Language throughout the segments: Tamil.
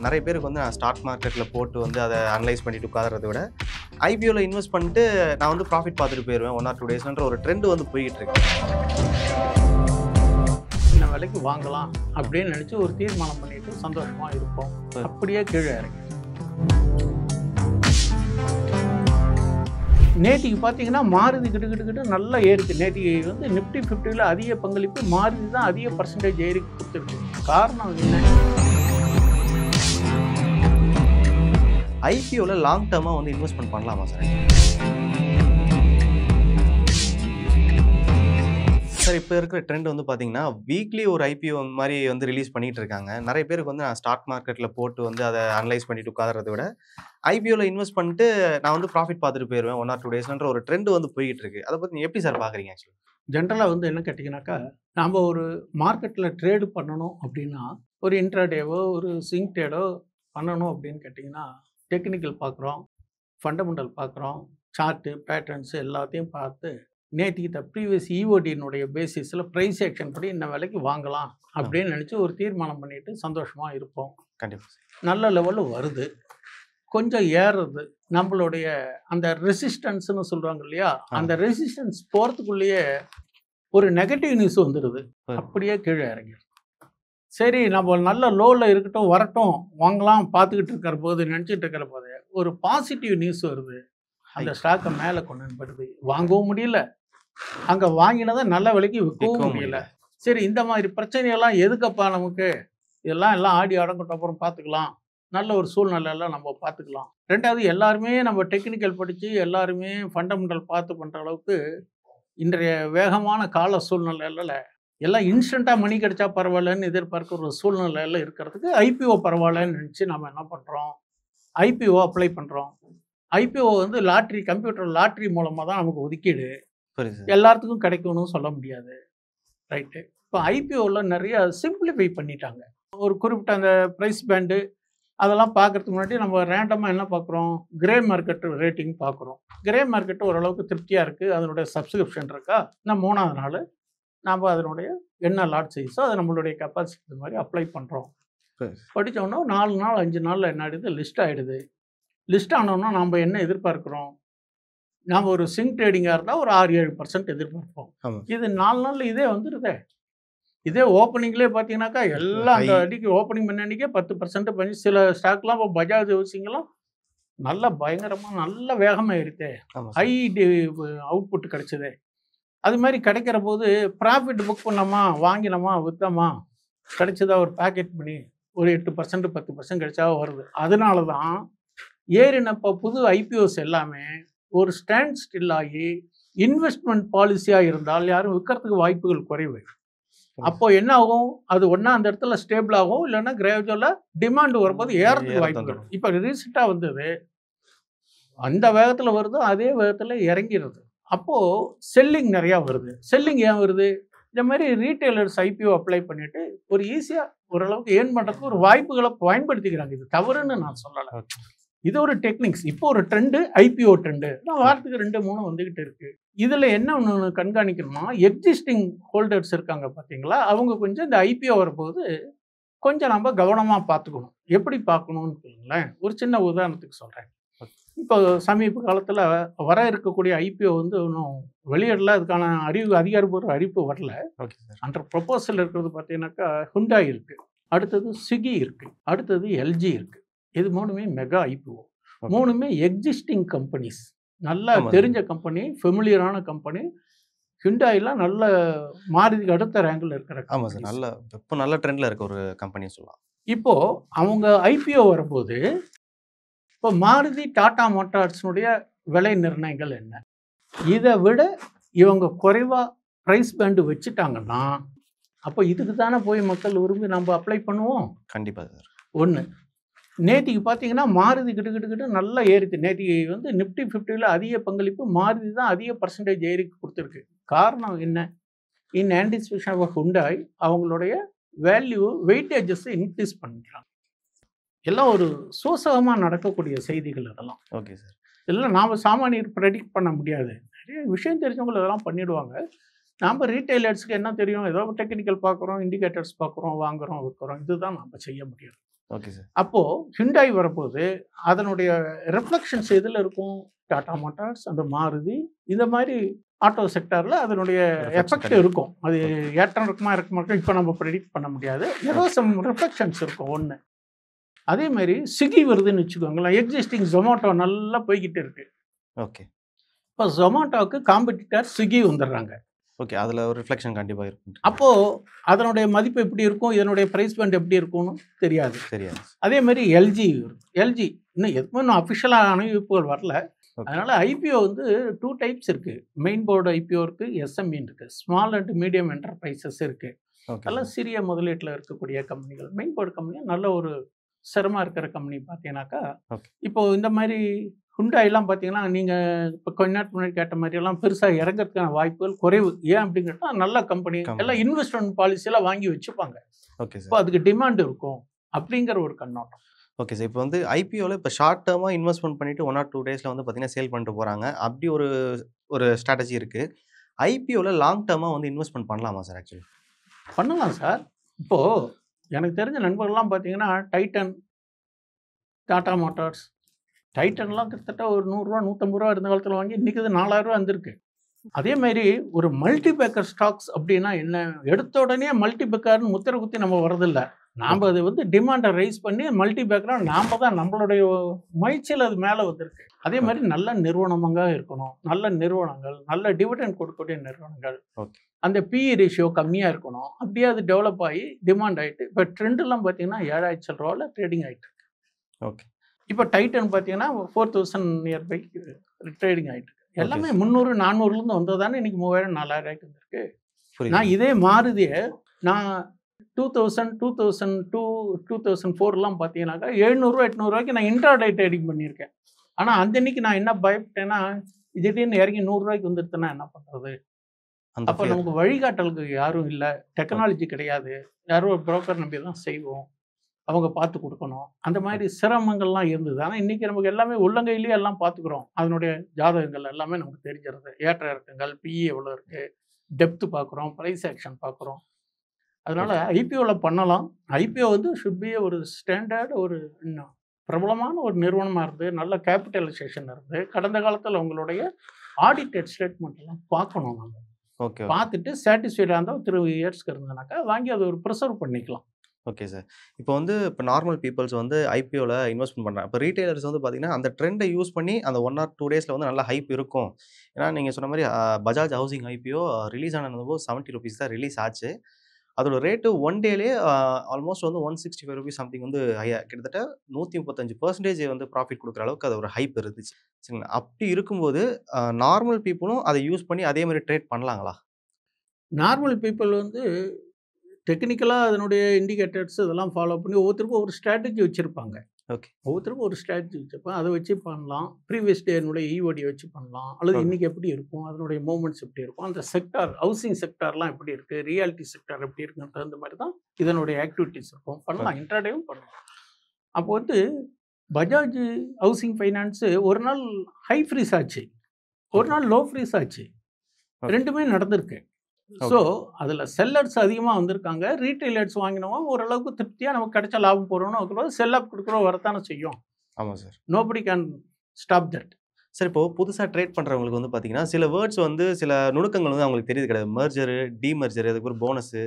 நிறைய பேருக்கு வந்து நான் ஸ்டாக் மார்க்கெட்டில் போட்டு வந்து அதை அனலைஸ் பண்ணிட்டு உட்கார்றத விட ஐபிஓவில் இன்வெஸ்ட் பண்ணிட்டு நான் வந்து ப்ராஃபிட் பார்த்துட்டு போயிடுவேன் 1 or 2 daysன்ற ஒரு ட்ரெண்ட் வந்து போய்கிட்டு இருக்கு. இந்த விலைக்கு வாங்கலாம் அப்படின்னு நினச்சி ஒரு தீர்மானம் பண்ணிட்டு சந்தோஷமாக இருப்போம். அப்படியே கீழே இறங்கி நேற்றுக்கு பார்த்தீங்கன்னா மாருதி கிட்ட நல்லா ஏறிச்சு. நேற்றுக்கு வந்து நிஃப்டி 50ல் அதிக பங்களிப்பு மாருதி தான் அதிக பர்சன்டேஜ் ஏறி கொடுத்துருக்கு. காரணம் என்ன? ஐபிஓவில் லாங் டேர்மாக வந்து இன்வெஸ்ட்மெண்ட் பண்ணலாமா சார்? சார் இப்போ இருக்கிற ட்ரெண்ட் வந்து பார்த்தீங்கன்னா வீக்லி ஒரு ஐபிஓ மாதிரி வந்து ரிலீஸ் பண்ணிட்டு இருக்காங்க. நிறைய பேருக்கு வந்து நான் ஸ்டாக் மார்க்கெட்டில் போட்டு வந்து அதை அனலைஸ் பண்ணிட்டு உட்கார்றத விட ஐபிஓவில் இன்வெஸ்ட் பண்ணிட்டு நான் வந்து ப்ராஃபிட் பார்த்துட்டு போயிடுவேன் 1 or 2 daysன்ற ஒரு ட்ரெண்ட் வந்து போய்கிட்டு இருக்கு. அதை பற்றி நீங்கள் எப்படி சார் பார்க்குறீங்க? ஆக்சுவலி ஜென்ரலாக வந்து என்ன கேட்டிங்கனாக்கா, நாம் ஒரு மார்க்கெட்டில் ட்ரேடு பண்ணணும் அப்படின்னா ஒரு இன்ட்ராடேவோ ஒரு ஸ்விங் ட்ரேடோ பண்ணணும் அப்படின்னு கேட்டிங்கன்னா டெக்னிக்கல் பார்க்குறோம், ஃபண்டமெண்டல் பார்க்குறோம், சார்ட்டு பேட்டர்ன்ஸு எல்லாத்தையும் பார்த்து நேற்றுக்கு ப்ரீவியஸ் இஓடியினுடைய பேசிஸில் ப்ரைஸ் ஆக்ஷன் படி இந்த விலைக்கு வாங்கலாம் அப்படின்னு நினச்சி ஒரு தீர்மானம் பண்ணிட்டு சந்தோஷமாக இருப்போம். கண்டிப்பாக நல்ல லெவலில் வருது, கொஞ்சம் ஏறுறது. நம்மளுடைய அந்த ரெசிஸ்டன்ஸ்னு சொல்கிறாங்க இல்லையா, அந்த ரெசிஸ்டன்ஸ் போகிறதுக்குள்ளேயே ஒரு நெகட்டிவ் நியூஸ் வந்துடுது, அப்படியே கீழே இறங்கிடுது. சரி, நம்ம நல்ல லோவில் இருக்கட்டும் வரட்டும் வாங்கலாம் பார்த்துக்கிட்டு இருக்கிற போது நினச்சிட்டு இருக்கிற போது ஒரு பாசிட்டிவ் நியூஸ் வருது, அந்த ஸ்டாக்கை மேலே கொண்டு வருது. வாங்கவும் முடியல, அங்கே வாங்கினதை நல்ல விலைக்கு விற்கவும் முடியல. சரி, இந்த மாதிரி பிரச்சனையெல்லாம் எதுக்கப்பா நமக்கு? எல்லாம் ஆடி அடங்கட்டும், அப்புறம் பார்த்துக்கலாம், நல்ல ஒரு சூழ்நிலையெல்லாம் நம்ம பார்த்துக்கலாம். ரெண்டாவது, எல்லாருமே நம்ம டெக்னிக்கல் படித்து எல்லாருமே ஃபண்டமெண்டல் பார்த்து பண்ணுற அளவுக்கு இன்றைய வேகமான கால சூழ்நிலையில் எல்லாம் இன்ஸ்டண்ட்டாக மணி கிடைச்சா பரவாயில்லன்னு எதிர்பார்க்குற ஒரு சூழ்நிலையில் இருக்கிறதுக்கு ஐபிஓ பரவாயில்லன்னு நினச்சி நம்ம என்ன பண்ணுறோம், ஐபிஓ அப்ளை பண்ணுறோம். ஐபிஓ வந்து லாட்ரி, கம்ப்யூட்டர் லாட்ரி மூலமாக தான் நமக்கு ஒதுக்கீடு, எல்லாத்துக்கும் கிடைக்கணும்னு சொல்ல முடியாது. ரைட்டு. இப்போ ஐபிஓவில் நிறைய சிம்பிளிஃபை பண்ணிட்டாங்க. ஒரு குறிப்பிட்ட அந்த ப்ரைஸ் பேண்டு அதெல்லாம் பார்க்குறதுக்கு முன்னாடி நம்ம ரேண்டமாக என்ன பார்க்குறோம், கிரே மார்க்கெட் ரேட்டிங் பார்க்குறோம். கிரே மார்க்கெட்டு ஓரளவுக்கு திருப்தியாக இருக்குது, அதனுடைய சப்ஸ்கிரிப்ஷன் இருக்கா, நான் 3ஆவது நாள் நாம் அதனுடைய என்ன லாட் சைஸோ அதை நம்மளுடைய கெப்பாசிட்டி மாதிரி அப்ளை பண்ணுறோம். படித்தோன்னா 4 நாள் 5 நாளில் என்ன ஆகிடுது, லிஸ்ட் ஆகிடுது. லிஸ்ட் ஆனோன்னா நம்ம என்ன எதிர்பார்க்குறோம், நாம் ஒரு ஸ்விங் ட்ரேடிங்காக இருந்தால் ஒரு 6-7% எதிர்பார்ப்போம். இது 4 நாளில் இதே வந்துடுதே. இதே ஓப்பனிங்லேயே பார்த்தீங்கன்னாக்கா எல்லாம் அந்த அடிக்கு ஓப்பனிங் பண்ண அன்றைக்கே 10% பண்ணி சில ஸ்டாக்லாம் இப்போ பஜாஜ் ஹவுசிங்கெல்லாம் நல்ல பயங்கரமாக நல்ல வேகமாக இருக்கே, ஹை அவுட்புட் கிடைச்சதே. அது மாதிரி கிடைக்கிற போது ப்ராஃபிட் புக் பண்ணோமா, வாங்கினோமா, விற்றோமா, கிடைச்சதா ஒரு பேக்கெட் பண்ணி ஒரு 8% 10% கிடைச்சா வருது. அதனால தான் ஏறினப்போ புது ஐபிஓஸ் எல்லாமே ஒரு ஸ்டாண்ட் ஸ்டில் ஆகி இன்வெஸ்ட்மெண்ட் பாலிசியாக இருந்தால் யாரும் விற்கிறதுக்கு வாய்ப்புகள் குறைவு. அப்போ என்ன ஆகும், அது ஒன்றா அந்த இடத்துல ஸ்டேபிள் ஆகும், இல்லைன்னா கிராஜுவலாக டிமாண்ட் வரும்போது ஏறத்துக்கு வாய்ப்புகள். இப்போ ரீசெண்டாக வந்தது அந்த வேகத்தில் வருதோ அதே வேகத்தில் இறங்கிடுது. அப்போது செல்லிங் நிறையா வருது. செல்லிங் ஏன் வருது, இந்த மாதிரி ரீட்டைலர்ஸ் ஐபிஓ அப்ளை பண்ணிவிட்டு ஒரு ஈஸியாக ஓரளவுக்கு ஏர்ன் பண்ணுறதுக்கு ஒரு வாய்ப்புகளை பயன்படுத்திக்கிறாங்க. இது தவறுன்னு நான் சொல்லலை, இது ஒரு டெக்னிக்ஸ். இப்போ ஒரு ட்ரெண்டு, ஐபிஓ ட்ரெண்டு நான் வாரத்துக்கு 2-3 வந்துக்கிட்டு இருக்குது. இதில் என்ன ஒன்று கண்காணிக்கணும்னா, எக்ஸிஸ்டிங் ஹோல்டர்ஸ் இருக்காங்க பார்த்தீங்களா, அவங்க கொஞ்சம் இந்த ஐபிஓ வரும்போது கொஞ்சம் நம்ம கவனமாக பார்த்துக்கணும். எப்படி பார்க்கணும்னு சொல்லுங்களேன், ஒரு சின்ன உதாரணத்துக்கு சொல்கிறேன். இப்போ சமீப காலத்தில் வர இருக்கக்கூடிய ஐபிஓ வந்து இன்னும் வெளியிடல, அதுக்கான அதிகாரப்பூர்வ அறிவிப்பு வரல. அந்த ப்ரொபோசல் இருக்கிறது பார்த்தீங்கன்னாக்கா ஹுண்டாய் இருக்குது, அடுத்தது ஸ்விக்கி இருக்குது, அடுத்தது எல்ஜி இருக்குது. இது 3மே மெகா ஐபிஓ. 3மே எக்ஸிஸ்டிங் கம்பெனிஸ், நல்லா தெரிஞ்ச கம்பெனி, ஃபெமிலியரான கம்பெனி. ஹுண்டாயெல்லாம் நல்ல மாருதிக்கு அடுத்த ரேங்கில் இருக்கிற கம்பெனி, நல்ல இப்போ நல்ல ட்ரெண்டில் இருக்க ஒரு கம்பெனி சொல்லலாம். இப்போது அவங்க ஐபிஓ வரும்போது இப்போ மாருதி டாடா மோட்டார்ஸினுடைய விலை நிர்ணயங்கள் என்ன, இதை விட இவங்க குறைவாக ப்ரைஸ் பேண்டு வச்சுட்டாங்கன்னா அப்போ இதுக்கு தானே போய் மக்கள் விரும்பி நம்ம அப்ளை பண்ணுவோம். கண்டிப்பாக சார். ஒன்று, நேற்றுக்கு பார்த்தீங்கன்னா மாருதி கிட்ட நல்லா ஏறிச்சு. நேற்றுக்கு வந்து நிஃப்டி 50ல் அதிக பங்களிப்பு மாருதி தான் அதிக பர்சன்டேஜ் ஏறி கொடுத்துருக்கு. காரணம் என்ன, இன் ஆன்டிசிபேஷன் ஆஃப் ஹுண்டாய் அவங்களுடைய வேல்யூ வெயிட்டேஜஸை இன்க்ரீஸ் பண்ணிக்கிறாங்க. எல்லாம் ஒரு சோசகமாக நடக்கக்கூடிய செய்திகள் இதெல்லாம். Okay sir. இதெல்லாம் நாம் சாமானியர் ப்ரெடிக்ட் பண்ண முடியாது. நிறைய விஷயம் தெரிஞ்சவங்க இதெல்லாம் பண்ணிவிடுவாங்க. நாம் ரீட்டைலர்ஸ்க்கு என்ன தெரியும், ஏதோ டெக்னிக்கல் பார்க்குறோம், இண்டிகேட்டர்ஸ் பார்க்குறோம், வாங்குகிறோம், விற்கிறோம், இதுதான் நம்ம செய்ய முடியும். Okay sir. அப்போது ஹிண்டாய் வரப்போது அதனுடைய ரிஃப்ளெக்ஷன்ஸ் எதில் இருக்கும்? டாடா மோட்டார்ஸ், அந்த மாருதி, இந்த மாதிரி ஆட்டோ செக்டாரில் அதனுடைய எஃபெக்ட் இருக்கும். அது ஏற்றம் இருக்குமா இருக்குமா இப்போ நம்ம ப்ரெடிக்ட் பண்ண முடியாது. ஏதோ சம் ரிஃப்ளெக்ஷன்ஸ் இருக்கும் ஒன்று. அதே மாதிரி ஸ்விக்கி வருதுன்னு வச்சுக்கோங்களேன். எக்ஸிஸ்டிங் ஜொமேட்டோ நல்லா போய்கிட்டு இருக்கு. ஓகே. இப்போ ஜொமேட்டோவுக்கு காம்படிட்டர் ஸ்விக்கி வந்துடுறாங்க. ஓகே. அதில் ஒரு ரிஃப்ளெக்ஷன் கண்டிப்பாக இருக்கும். அப்போது அதனுடைய மதிப்பு எப்படி இருக்கும், இதனுடைய ப்ரைஸ் பாயிண்ட் எப்படி இருக்கும்னு தெரியாது. தெரியாது. அதே மாதிரி எல்ஜி இன்னும் எதுவுமே இன்னும் அஃபிஷியலாக அறிவிப்புகள் வரல. அதனால் ஐபிஓ வந்து 2 டைப்ஸ் இருக்குது. மெயின் போர்டு ஐபிஓ இருக்குது, எஸ்எம்இன்னு இருக்குது. ஸ்மால் அண்ட் மீடியம் என்டர்பிரைசஸ் இருக்குது. அதெல்லாம் சிறிய முதலீட்டில் இருக்கக்கூடிய கம்பெனிகள். மெயின் போர்டு கம்பெனி நல்ல ஒரு சிரமமாக இருக்கிற கம்பெனி பார்த்தீங்கன்னாக்கா, இப்போது இந்த மாதிரி ஹுண்டாயெல்லாம் பார்த்தீங்கன்னா, நீங்கள் இப்போ கொஞ்ச நேரத்துக்கு முன்னாடி கேட்ட மாதிரியெல்லாம் பெருசாக இறங்கிறதுக்கான வாய்ப்புகள் குறைவு. ஏன் அப்படின்னு கேட்டால், நல்ல கம்பெனி எல்லாம் இன்வெஸ்ட்மெண்ட் பாலிசியெல்லாம் வாங்கி வச்சுப்பாங்க. Okay sir. இப்போ அதுக்கு டிமாண்ட் இருக்கும் அப்படிங்கிற ஒரு கண்ணோட்டம். Okay sir. இப்போ வந்து ஐபிஓவில் இப்போ ஷார்ட் டேர்மாக இன்வெஸ்ட்மெண்ட் பண்ணிவிட்டு 1 or 2 டேஸில் வந்து பார்த்தீங்கன்னா சேல் பண்ணிட்டு போகிறாங்க. அப்படி ஒரு ஸ்ட்ராட்டஜி இருக்குது. ஐபிஓவில் லாங் டேர்மாக வந்து இன்வெஸ்ட்மெண்ட் பண்ணலாமா சார்? ஆக்சுவலி பண்ணலாம் சார். இப்போது எனக்கு தெரிஞ்ச நண்பர்கள்லாம் பார்த்தீங்கன்னா, டைட்டன், டாடா மோட்டார்ஸ், டைட்டன்லாம் கிட்டத்தட்ட ஒரு ₹100 ₹150 இருந்த காலத்தில் வாங்கி இன்றைக்கி அது ₹4000 வந்திருக்கு. அதே மாதிரி ஒரு மல்டிபேக்கர் ஸ்டாக்ஸ் அப்படின்னா என்ன? எடுத்த உடனே மல்டிபேக்கர்னு முத்திரை குத்தி நம்ம வரதில்லை. நாம் அது வந்து டிமாண்டை ரைஸ் பண்ணி மல்டிபேக்கராக நாம் தான் நம்மளுடைய முயற்சியில் அது மேலே வந்திருக்கு. அதே மாதிரி நல்ல நிறுவனமாக இருக்கணும். நல்ல நிறுவனங்கள், நல்ல டிவிடெண்ட் கொடுக்கக்கூடிய நிறுவனங்கள், அந்த பிஇ ரேஷியோ கம்மியாக இருக்கணும். அப்படியே அது டெவலப் ஆகி டிமாண்ட் ஆகிட்டு இப்போ ட்ரெண்டெல்லாம் பார்த்தீங்கன்னா ₹7000 ட்ரேடிங் ஆகிட்டு இருக்கு. ஓகே. இப்போ டைட்டன் பார்த்தீங்கன்னா 4000 நியர்பை ட்ரேடிங் ஆகிட்டு இருக்கு. எல்லாமே 300 400லேருந்து வந்தது தானே இன்றைக்கி 3000 4000 வந்திருக்கு. நான் இதே மாருதியை நான் 2002 2004லாம் பார்த்தீங்கன்னாக்கா ₹700 800 நான் இன்ட்ராடே ட்ரேடிங் பண்ணியிருக்கேன். ஆனால் அந்த அன்னைக்கு நான் என்ன பயப்பட்டேன்னா, திடீர்னு இறங்கி ₹100 வந்துடுதுன்னா என்ன பண்ணுறது? அப்போ நமக்கு வழிகாட்டலுக்கு யாரும் இல்லை, டெக்னாலஜி கிடையாது, யாரோ ஒரு புரோக்கர் நம்பி தான் செய்வோம், அவங்க பார்த்து கொடுக்கணும். அந்த மாதிரி சிரமங்கள்லாம் இருந்தது. ஆனால் இன்றைக்கி நமக்கு எல்லாமே உள்ளங்கையிலேயே எல்லாம் பார்த்துக்குறோம். அதனுடைய ஜாதகங்கள் எல்லாமே நமக்கு தெரிஞ்சிருது. ஏற்ற இறக்கங்கள், பிஇ எவ்வளோ இருக்குது, டெப்த்து பார்க்குறோம், ப்ரைஸ் ஆக்ஷன் பார்க்குறோம். அதனால் ஐபிஓவில் பண்ணலாம். ஐபிஓ வந்து ஷுட் பி ஒரு ஸ்டாண்டர்ட், ஒரு இன்னும் பிரபலமான ஒரு நிறுவனமாக இருந்து, நல்ல கேபிட்டலைசேஷன் இருந்து, கடந்த காலத்தில் உங்களுடைய ஆடிட்டட் ஸ்டேட்மெண்ட் எல்லாம் பார்க்கணும். நம்ம பார்த்துட்டு சாட்டிஸ்ஃபைடாக இருந்தால் 3 இயர்ஸ்க்கு இருந்ததுனாக்கா வாங்கி அதை ஒரு ப்ரிசர்வ் பண்ணிக்கலாம். Okay sir. இப்போ வந்து இப்போ நார்மல் பீப்புள்ஸ் வந்து ஐபிஓவில் இன்வெஸ்ட்மெண்ட் பண்ணுறாங்க. இப்போ ரீட்டைலர்ஸ் வந்து பார்த்தீங்கன்னா அந்த ட்ரெண்டை யூஸ் பண்ணி அந்த 1 or 2 டேஸில் வந்து நல்லா ஹைப் இருக்கும். ஏன்னா நீங்கள் சொன்ன மாதிரி பஜாஜ் ஹவுசிங் ஐபிஓ ரிலீஸ் ஆனது ₹70 தான் ரிலீஸ் ஆச்சு. அதோட ரேட்டு 1 டேலே ஆல்மோஸ்ட் வந்து ₹165 சம்திங் வந்து கிட்டத்தட்ட 135% வந்து ப்ராஃபிட் கொடுக்குற அளவுக்கு அது ஒரு ஹைப் இருந்துச்சு. சரிங்களா? அப்படி இருக்கும்போது நார்மல் பீப்புளும் அதை யூஸ் பண்ணி அதே மாதிரி ட்ரேட் பண்ணலாங்களா? நார்மல் பீப்புள் வந்து டெக்னிக்கலாக அதனுடைய இண்டிகேட்டர்ஸ் இதெல்லாம் ஃபாலோ பண்ணி ஒவ்வொருத்தருக்கும் ஒரு ஸ்ட்ராட்டஜி வச்சுருப்பாங்க. ஓகே. ஒவ்வொருத்தருக்கும் ஒரு ஸ்ட்ராட்டஜி வச்சுருப்பாங்க. அதை வச்சு பண்ணலாம். ப்ரீவியஸ் டேனுடைய ஈஓடியை வச்சு பண்ணலாம். அல்லது இன்றைக்கி எப்படி இருக்கும், அதனுடைய மூமெண்ட்ஸ் எப்படி இருக்கும், அந்த செக்டார் ஹவுசிங் செக்டார்லாம் எப்படி இருக்குது, ரியாலிட்டி செக்டார் எப்படி இருக்குன்னு தகுந்த மாதிரி தான் இதனுடைய ஆக்டிவிட்டீஸ் இருக்கும். பண்ணலாம், இன்ட்ராடேவும் பண்ணலாம். அப்போ வந்து பஜாஜ் ஹவுசிங் ஃபைனான்ஸு ஒரு நாள் ஹை ஃப்ரீஸ் ஆச்சு, ஒரு நாள் லோ ஃப்ரீஸ் ஆச்சு. ரெண்டுமே நடந்திருக்கு. ஸோ அதில் செல்லர்ஸ் அதிகமாக வந்திருக்காங்க. ரீட்டைலர்ஸ் வாங்கினவங்க ஓரளவுக்கு திருப்தியாக நமக்கு கிடைச்ச லாபம் போகிறோன்னு செல்லப் கொடுக்குறோம், வரத்தானே செய்யும். ஆமாம் sir. Nobody can stop that. Sir, இப்போது புதுசாக ட்ரேட் பண்ணுறவங்களுக்கு வந்து பார்த்தீங்கன்னா சில வேர்ட்ஸ் வந்து சில நுணுக்கங்கள் வந்து அவங்களுக்கு தெரியுது கிடையாது. மெர்ஜரு, டிமெர்ஜரு, அதுக்கு ஒரு போனஸு,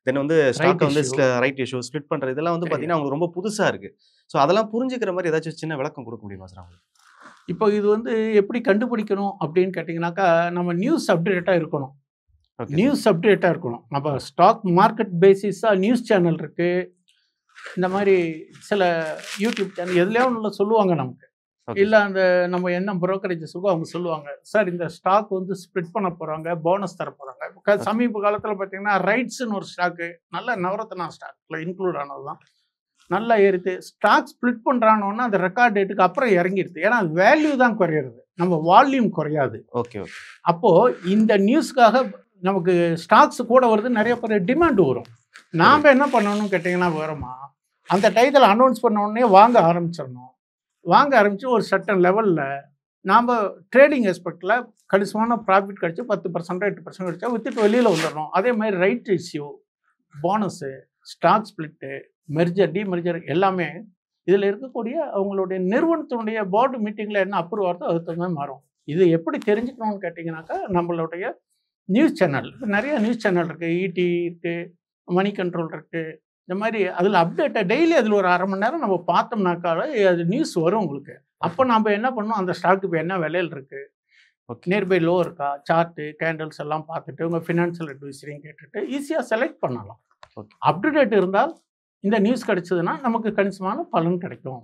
தென் வந்து ஸ்டாக் வந்து ரைட் இஷ்யூ, ஸ்ப்ளிட் பண்ணுறது, இதெல்லாம் வந்து பார்த்தீங்கன்னா அவங்களுக்கு ரொம்ப புதுசாக இருக்குது. ஸோ அதெல்லாம் புரிஞ்சுக்கிற மாதிரி ஏதாச்சும் சின்ன விளக்கம் கொடுக்க முடியுமா சார் அவங்களுக்கு? இப்போ இது வந்து எப்படி கண்டுபிடிக்கணும் அப்படின்னு கேட்டிங்கனாக்கா, நம்ம நியூஸ் அப்டேட்டாக இருக்கணும். நியூஸ் அப்டேட்டாக இருக்கணும். நம்ம ஸ்டாக் மார்க்கெட் பேசிஸாக நியூஸ் சேனல் இருக்குது, இந்த மாதிரி சில யூடியூப் சேனல் எதுலையோ ஒன்றுல சொல்லுவாங்க நமக்கு. இல்லை அந்த நம்ம என்ன புரோக்கரேஜஸுக்கோ அவங்க சொல்லுவாங்க, சார் இந்த ஸ்டாக் வந்து ஸ்ப்ளிட் பண்ண போகிறாங்க, போனஸ் தர போகிறாங்க. சமீப காலத்தில் பார்த்தீங்கன்னா ரைட்ஸுன்னு ஒரு ஸ்டாக்கு, நல்ல நவரத்னா ஸ்டாக்கில் இன்க்ளூட் ஆனது தான், நல்லா ஏறித்து. ஸ்டாக் ஸ்ப்ளிட் பண்ணுறானோன்னா அந்த ரெக்கார்ட் டேட்டுக்கு அப்புறம் இறங்கிடுது. ஏன்னா வேல்யூ தான் குறையிறது, நம்ம வால்யூம் குறையாது. ஓகே. அப்போது இந்த நியூஸ்க்காக நமக்கு ஸ்டாக்ஸ் கூட வருது, நிறைய பேர் டிமாண்ட் வரும். நாம் என்ன பண்ணணும்னு கேட்டிங்கன்னா, வருமா அந்த டைத்தில் அனௌன்ஸ் பண்ண உடனே வாங்க ஆரம்பிச்சிடணும். வாங்க ஆரம்பித்து ஒரு சர்டன் லெவலில் நாம் ட்ரேடிங் எஸ்பெக்டில் கணிசமான ப்ராஃபிட் கிடச்சி 10% 8% கிடச்சா வித்துட்டு வெளியில் வந்துடணும். அதே மாதிரி right issue, bonus, stock split, merger demerger எல்லாமே இதில் இருக்கக்கூடிய அவங்களுடைய நிறுவனத்தினுடைய போர்டு மீட்டிங்கில் என்ன அப்ரூவ் ஆகுதோ அதுக்கு தகுந்த மாதிரி மாறும். இது எப்படி தெரிஞ்சுக்கணும்னு கேட்டிங்கனாக்கா, நம்மளுடைய நியூஸ் சேனல் நிறைய நியூஸ் சேனல் இருக்குது, ஈடி இருக்குது, மணி கண்ட்ரோல் இருக்குது. இந்த மாதிரி அதில் அப்டேட்டை டெய்லி அதில் ஒரு 1/2 மணி நேரம் நம்ம பார்த்தோம்னாக்கால அது நியூஸ் வரும் உங்களுக்கு. அப்போ நம்ம என்ன பண்ணணும், அந்த ஸ்டாக் இப்போ என்ன விலையில் இருக்குது, நியர்பை லோ இருக்கா, சார்ட்டு கேண்டில்ஸ் எல்லாம் பார்த்துட்டு உங்கள் ஃபினான்ஷியல் அட்வைஸரையும் கேட்டுட்டு ஈஸியாக செலக்ட் பண்ணலாம். அப் டு டேட் இருந்தால் இந்த நியூஸ் கிடைச்சதுன்னா நமக்கு கணிசமான பலன் கிடைக்கும்.